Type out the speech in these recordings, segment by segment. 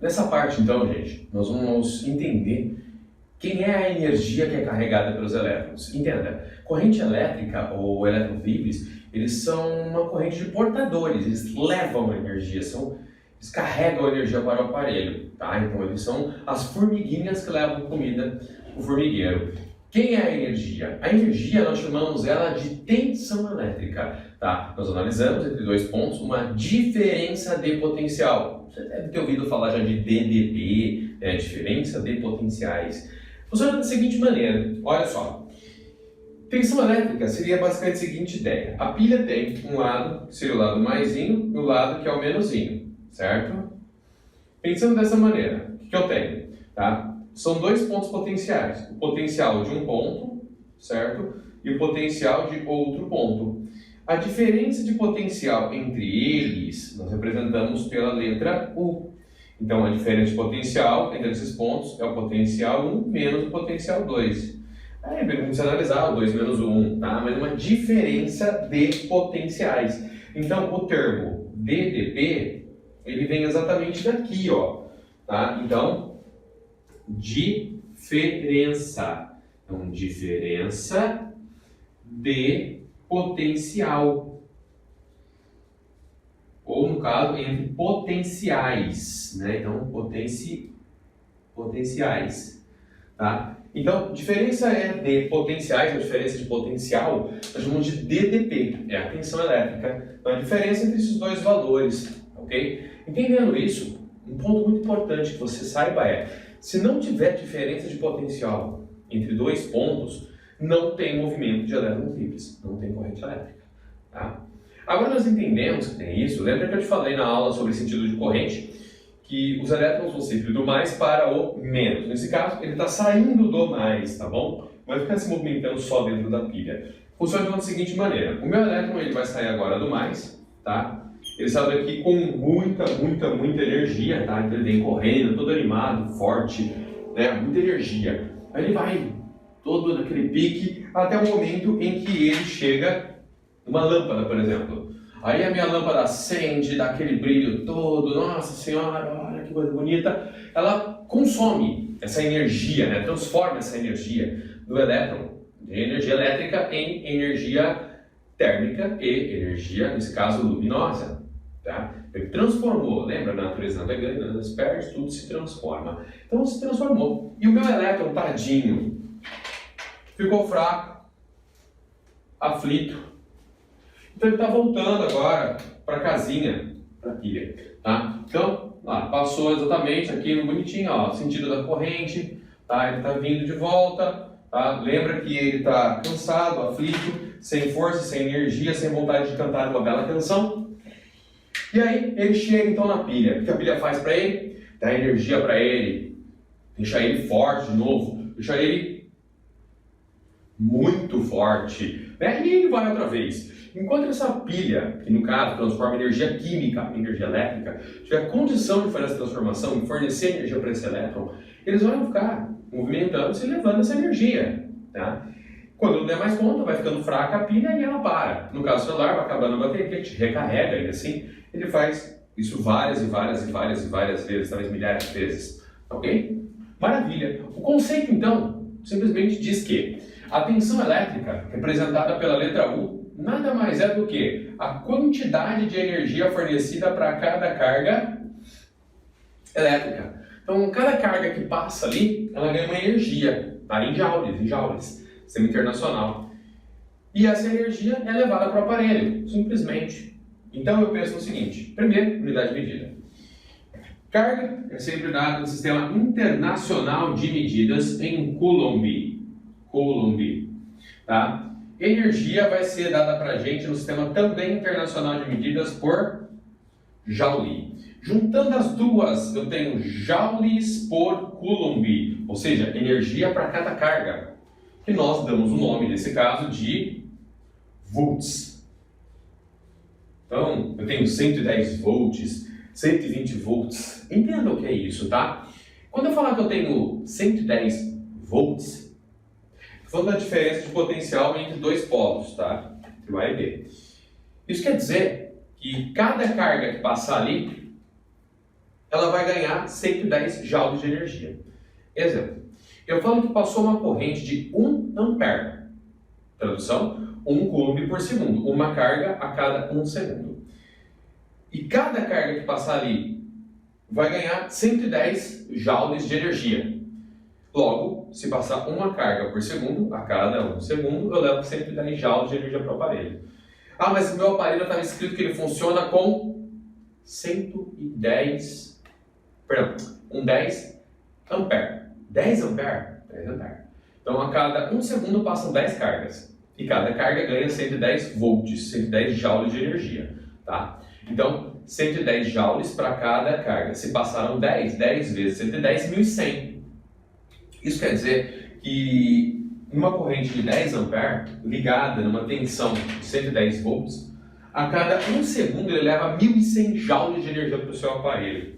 Nessa parte, então, gente, nós vamos entender quem é a energia que é carregada pelos elétrons. Entenda, corrente elétrica ou elétrons livres, eles são uma corrente de portadores, eles levam a energia, eles carregam a energia para o aparelho, tá? Então eles são as formiguinhas que levam comida para o formigueiro. Quem é a energia? A energia nós chamamos ela de tensão elétrica, tá? Nós analisamos entre dois pontos uma diferença de potencial. Você deve ter ouvido falar já de DDP, né? Diferença de potenciais. Funciona da seguinte maneira, olha só. Tensão elétrica seria basicamente a seguinte ideia. A pilha tem um lado, que seria o lado maisinho, e o lado que é o menosinho, certo? Pensando dessa maneira, o que eu tenho? Tá? São dois pontos potenciais. O potencial de um ponto, certo? E o potencial de outro ponto. A diferença de potencial entre eles, nós representamos pela letra U. Então, a diferença de potencial entre esses pontos é o potencial 1 menos o potencial 2. Aí, vamos analisar o 2 menos o 1, tá? Mas uma diferença de potenciais. Então, o termo DDP, ele vem exatamente daqui, ó. Tá? Então, diferença. Então, diferença de potencial. Ou, no caso, entre potenciais, né? Então, potenciais, tá? Então, diferença de potenciais, a diferença de potencial, nós chamamos de DDP, é a tensão elétrica. Então, a diferença entre esses dois valores, ok? Entendendo isso, um ponto muito importante que você saiba é, se não tiver diferença de potencial entre dois pontos, não tem movimento de elétrons livres, não tem corrente elétrica, tá? Agora nós entendemos que tem isso. Lembra que eu te falei na aula sobre sentido de corrente? Que os elétrons vão sempre do mais para o menos. Nesse caso, ele está saindo do mais, tá bom? Vai ficar se movimentando só dentro da pilha. Funciona da seguinte maneira. O meu elétron ele vai sair agora do mais, tá? Ele sai daqui com muita energia, tá? Então ele vem correndo, todo animado, forte, né? Muita energia. Aí ele vai todo naquele pique até o momento em que ele chega numa lâmpada, por exemplo. Aí a minha lâmpada acende, dá aquele brilho todo, nossa senhora, olha que coisa bonita. Ela consome essa energia, né? Transforma essa energia do elétron, de energia elétrica, em energia térmica e energia, nesse caso, luminosa. Tá? Ele transformou, lembra? A natureza navegando, nas pernas, tudo se transforma. Então se transformou. E o meu elétron, tadinho, ficou fraco, aflito. Então ele está voltando agora para a casinha, para a pilha, tá? Então, lá, passou exatamente aqui no bonitinho, ó, sentido da corrente, tá? Ele está vindo de volta, tá? Lembra que ele está cansado, aflito, sem força, sem energia, sem vontade de cantar uma bela canção. E aí ele chega então na pilha. O que a pilha faz para ele? Dá energia para ele, deixa ele forte de novo, deixa ele muito forte, né? E ele vai outra vez. Enquanto essa pilha, que no caso transforma energia química em energia elétrica, tiver condição de fazer essa transformação e fornecer energia para esse elétron, eles vão ficar movimentando-se e levando essa energia, tá? Quando não der mais conta, vai ficando fraca a pilha e ela para. No caso celular, vai acabando a bateria, que a gente recarrega e assim, ele faz isso várias vezes, talvez milhares de vezes, ok? Maravilha! O conceito, então, simplesmente diz que a tensão elétrica, representada pela letra U, nada mais é do que a quantidade de energia fornecida para cada carga elétrica. Então, cada carga que passa ali, ela ganha uma energia, tá? Em joules, sistema internacional. E essa energia é levada para o aparelho, simplesmente. Então, eu penso no seguinte, primeiro, unidade de medida. Carga é sempre dada no sistema internacional de medidas em Coulomb, tá? Energia vai ser dada para a gente no sistema também internacional de medidas por Joule. Juntando as duas, eu tenho joules por Coulomb, ou seja, energia para cada carga, que nós damos o nome, nesse caso, de volts. Então, eu tenho 110 volts, 120 volts. Entenda o que é isso, tá? Quando eu falar que eu tenho 110 volts, falando da diferença de potencial entre dois polos, tá? Entre A e B. Isso quer dizer que cada carga que passar ali, ela vai ganhar 110 joules de energia. Exemplo, eu falo que passou uma corrente de 1 ampere. Tradução, 1 coulomb por segundo, uma carga a cada 1 segundo. E cada carga que passar ali vai ganhar 110 joules de energia. Logo, se passar uma carga por segundo, a cada 1 segundo, eu levo 110 joules de energia para o aparelho. Ah, mas o meu aparelho estava escrito que ele funciona com 10 ampere. 10 ampere? 10 ampere. Então, a cada 1 segundo passam 10 cargas. E cada carga ganha 110 volts, 110 joules de energia. Tá? Então, 110 joules para cada carga. Se passaram 10 vezes 110, 1100. Isso quer dizer que uma corrente de 10 ampere, ligada numa tensão de 110 volts, a cada 1 segundo ele leva 1100 joules de energia para o seu aparelho.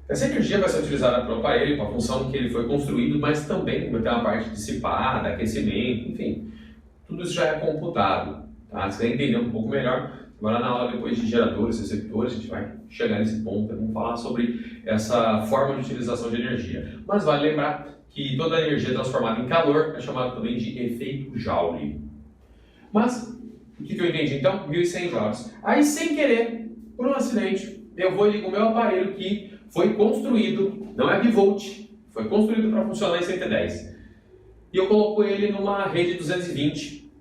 Essa energia vai ser utilizada para o aparelho, para a função que ele foi construído, mas também vai ter uma parte dissipada, aquecimento, enfim. Tudo isso já é computado. Tá? Se você entender um pouco melhor, agora na aula depois de geradores, receptores, a gente vai chegar nesse ponto, vamos falar sobre essa forma de utilização de energia. Mas vale lembrar que toda a energia transformada em calor é chamada também de efeito Joule. Mas, o que eu entendi então? 1100 joules. Aí, sem querer, por um acidente, eu vou e ligo o meu aparelho que foi construído, não é bivolt, foi construído para funcionar em 110. E eu coloco ele numa rede 220.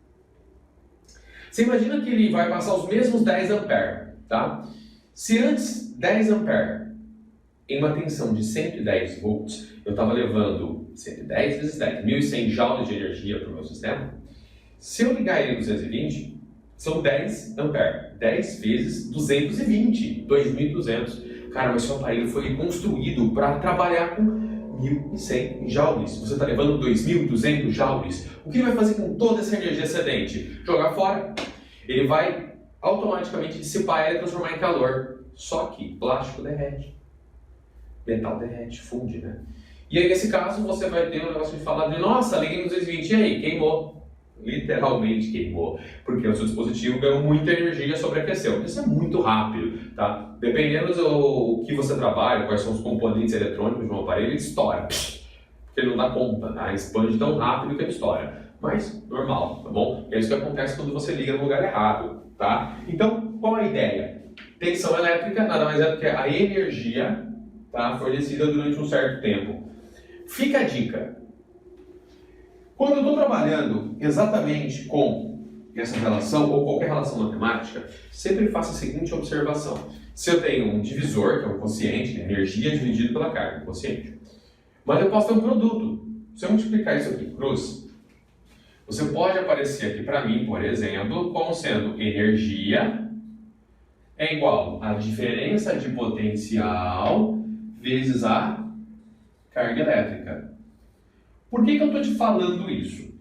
Você imagina que ele vai passar os mesmos 10 ampere, tá? Se antes 10 ampere em uma tensão de 110 volts, eu estava levando 110 vezes 10, 1100 joules de energia para o meu sistema. Se eu ligar ele em 220, são 10 ampere, 10 vezes 220, 2200. Cara, mas seu aparelho foi construído para trabalhar com 1100 joules. Você está levando 2200 joules. O que ele vai fazer com toda essa energia excedente? Jogar fora. Ele vai automaticamente dissipar ela e transformar em calor. Só que plástico derrete. Metal derrete, funde, né? E aí, nesse caso, você vai ter um negócio de falar de nossa, liguei no 220 e aí, queimou. Literalmente queimou, porque o seu dispositivo ganhou muita energia e sobreaqueceu. Isso é muito rápido, tá? Dependendo do que você trabalha, quais são os componentes eletrônicos de um aparelho, ele estoura. Porque ele não dá conta, tá? Expande tão rápido que ele estoura. Mas, normal, tá bom? É isso que acontece quando você liga no lugar errado, tá? Então, qual a ideia? Tensão elétrica nada mais é do que a energia, tá, fornecida durante um certo tempo. Fica a dica. Quando eu estou trabalhando exatamente com essa relação, ou qualquer relação matemática, sempre faça a seguinte observação. Se eu tenho um divisor, que é o quociente, energia dividido pela carga, quociente, mas eu posso ter um produto. Se eu multiplicar isso aqui, cruz, você pode aparecer aqui para mim, por exemplo, como sendo energia é igual a diferença de potencial vezes a carga elétrica. Por que eu estou te falando isso?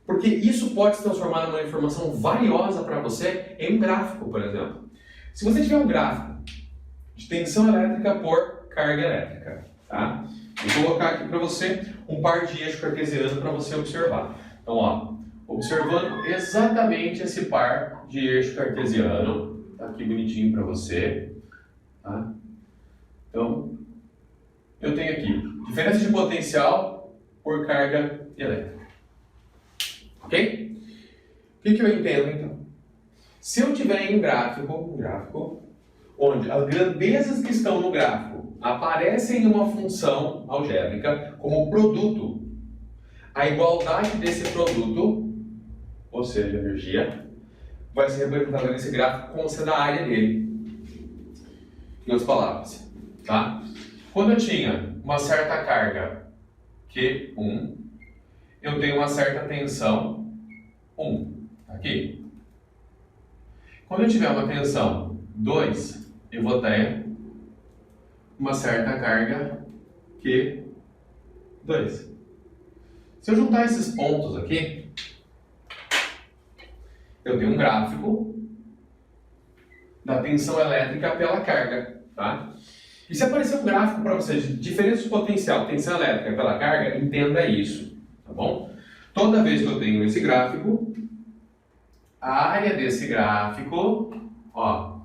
Porque isso pode se transformar numa informação valiosa para você em um gráfico, por exemplo. Se você tiver um gráfico de tensão elétrica por carga elétrica, tá? Vou colocar aqui para você um par de eixo cartesiano para você observar. Então, ó, observando exatamente esse par de eixo cartesiano, tá aqui bonitinho para você, tá? Então, eu tenho aqui diferença de potencial por carga elétrica. Ok? O que eu entendo então? Se eu tiver em um gráfico, onde as grandezas que estão no gráfico aparecem em uma função algébrica como produto, a igualdade desse produto, ou seja, energia, vai ser representada nesse gráfico como sendo a área dele. Em outras palavras, tá? Quando eu tinha uma certa carga Q1, eu tenho uma certa tensão 1, aqui. Quando eu tiver uma tensão 2, eu vou ter uma certa carga Q2. Se eu juntar esses pontos aqui, eu tenho um gráfico da tensão elétrica pela carga, tá? E se aparecer um gráfico para você de diferença de potencial, tensão elétrica pela carga, entenda isso, tá bom? Toda vez que eu tenho esse gráfico, a área desse gráfico, ó,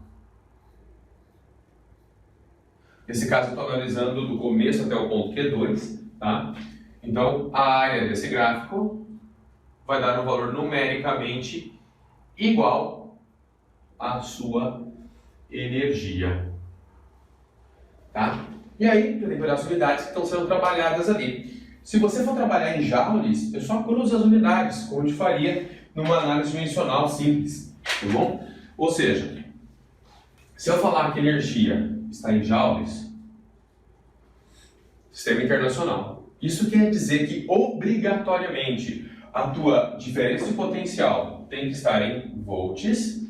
Nesse caso, eu estou analisando do começo até o ponto Q2, tá? Então, a área desse gráfico vai dar um valor numericamente igual à sua energia, tá? E aí, eu tenho que olhar as unidades que estão sendo trabalhadas ali. Se você for trabalhar em joules, eu só cruzo as unidades, como a gente faria numa análise dimensional simples, tá bom? Ou seja, se eu falar que energia está em joules, sistema internacional, isso quer dizer que obrigatoriamente a tua diferença de potencial tem que estar em volts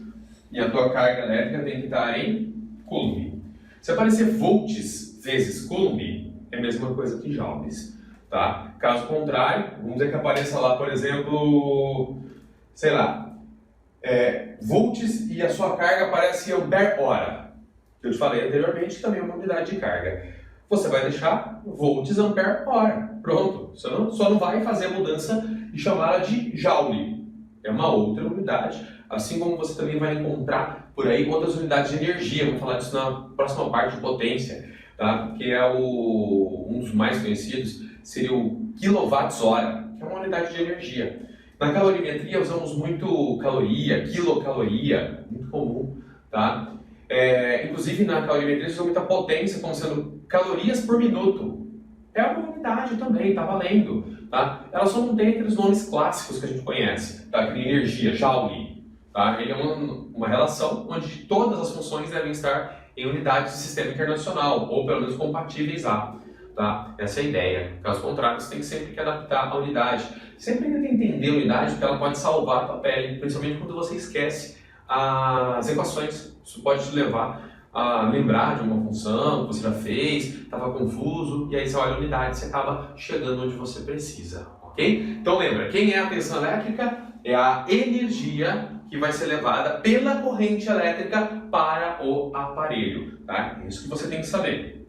e a tua carga elétrica tem que estar em coulomb. Se aparecer volts vezes coulomb, é a mesma coisa que joules, tá? Caso contrário, vamos dizer que apareça lá, por exemplo, sei lá, volts e a sua carga aparece em ampere-hora, que eu te falei anteriormente, que também é uma unidade de carga. Você vai deixar volts ampere-hora. Pronto. Você só não vai fazer a mudança e chamá-la de joule. É uma outra unidade. Assim como você também vai encontrar por aí outras unidades de energia. Vamos falar disso na próxima parte de potência, tá? Que é um dos mais conhecidos, seria o quilowatts-hora, que é uma unidade de energia. Na calorimetria usamos muito caloria, quilocaloria, muito comum, tá? Inclusive na calorimetria se usa muita potência como sendo calorias por minuto. É uma unidade também, tá valendo, tá? Ela só não tem aqueles nomes clássicos que a gente conhece, tá? Que nem energia, joule, tá? Ele é uma relação onde todas as funções devem estar em unidades de sistema internacional, ou pelo menos compatíveis a, tá? Essa é a ideia. Caso contrário, você tem sempre que adaptar a unidade. Sempre tenta entender a unidade, porque ela pode salvar a tua pele, principalmente quando você esquece as equações. Isso pode te levar a lembrar de uma função que você já fez, estava confuso, e aí você olha a unidade e você acaba chegando onde você precisa, ok? Então lembra, quem é a tensão elétrica? É a energia que vai ser levada pela corrente elétrica para o aparelho, tá? É isso que você tem que saber.